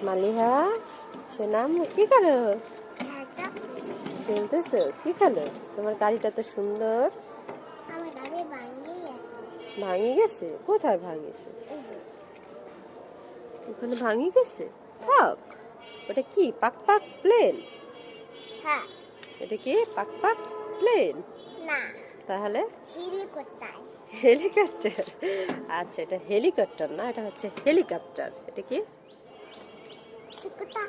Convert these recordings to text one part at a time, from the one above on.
মালিহাস সোনাম কি করো? খেলতেছো? কি খেলো? তোমার গাড়িটা তো সুন্দর। ভাঙি গেছে? কোথায় ভাঙিছে? ওখানে ভাঙি গেছে? থাক। ওটা কি পাক পাক প্লেন? হ্যাঁ। এটা কি পাক পাক প্লেন? না, তাহলে হেলিকপ্টার। হেলিকপ্টার। আচ্ছা, এটা হেলিকপ্টার না, এটা হচ্ছে হেলিকপ্টার। এটা কি? সেটা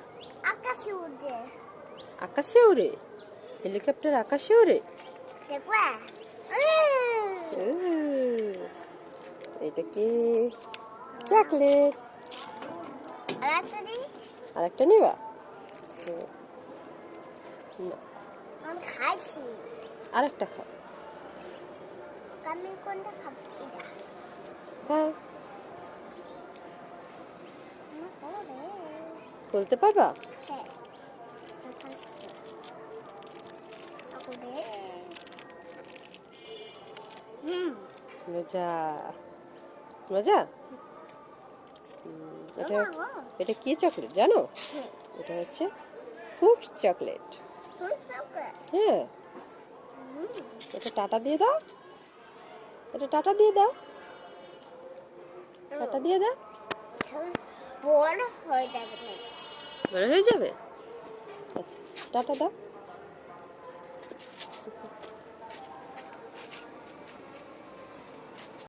আকাশে উড়ে। আকাশে উড়ে? হেলিকপ্টার আকাশে উড়ে? দেখবে? এটা কি? চকলেট। আরেকটা নিবা? না, আমি খাইছি। আরেকটা খাও। আমি কোনটা খাবো? এটা। খাও। আমার পরে। বলতে পারবা? হ্যাঁ। তারপরে। মজা মজা। এটা এটা কি চকলেট জানো? এটা হচ্ছে ফ্রুট চকলেট। হ্যাঁ, এটা টাটা দিয়ে দাও। এটা টাটা দিয়ে দাও। টাটা দিয়ে দাও। বড় হয়ে যাবে। বড় হয়ে যাবে? আচ্ছা, টাটা দাও।